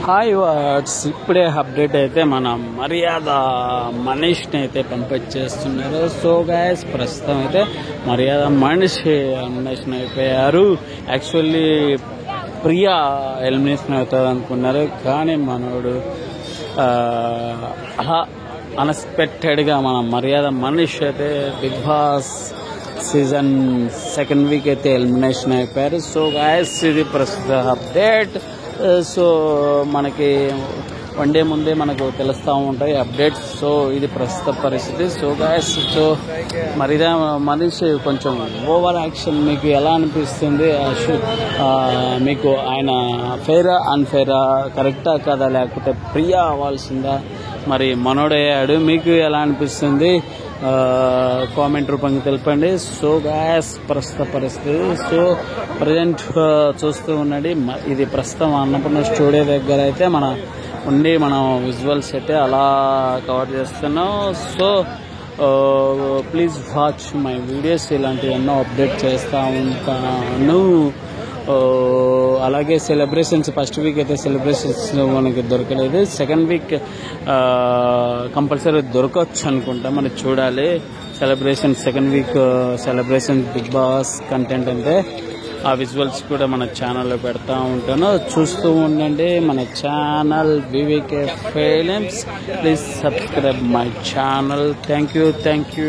Hi what's ఇప్పుడే update అయితే మన మర్యాద మనీష్ని అయితే పంపించేస్తున్నారు. సో గైస్ ప్రస్తుతం అయితే మర్యాద మనిషి ఎలిమినేషన్ అయిపోయారు. యాక్చువల్లీ ప్రియా ఎలిమినేషన్ అవుతుంది అనుకున్నారు, కానీ మనోడు అలా అన్ఎక్స్పెక్టెడ్గా మన మర్యాద మనిషి అయితే Bigg Boss season 2nd week అయితే ఎలిమినేషన్ అయిపోయారు. సో గైస్ ఇది ప్రస్తుత అప్డేట్. సో మనకి వన్ డే ముందే మనకు తెలుస్తూ ఉంటాయి అప్డేట్స్. సో ఇది ప్రస్తుత పరిస్థితి. సో గైస్ సో మరిదా మనిషి కొంచెం ఓవర్ యాక్షన్ మీకు ఎలా అనిపిస్తుంది? మీకు ఆయన ఫెయిరా అన్ఫెయిరా, కరెక్టా కదా, లేకపోతే ప్రియా అవ్వాల్సిందా, మరి మనోడయ్యాడు, మీకు ఎలా అనిపిస్తుంది? కామెంట్ రూపంగా తెలపండి. సో గ్యాస్ ప్రస్తుత పరిస్థితి. సో ప్రజెంట్ చూస్తూ ఉండండి. ఇది ప్రస్తుతం అన్నపూర్ణ స్టూడియో దగ్గర అయితే మనం విజువల్స్ అయితే అలా కవర్ చేస్తున్నాం. So please watch my videos. ఇలాంటి ఎన్నో అప్డేట్ చేస్తూ ఉంటాను. అలాగే సెలబ్రేషన్స్ ఫస్ట్ వీక్ అయితే సెలబ్రేషన్స్ మనకి దొరకలేదు. 2nd వీక్ కంపల్సరీ దొరకవచ్చు అనుకుంటా, మనం చూడాలి. Celebration 2nd week celebration Bigg Boss content అంటే ఆ విజువల్స్ కూడా మన ఛానల్లో పెడతా ఉంటాను, చూస్తూ ఉండండి. మన channel VVK films. Please subscribe my channel. Thank you.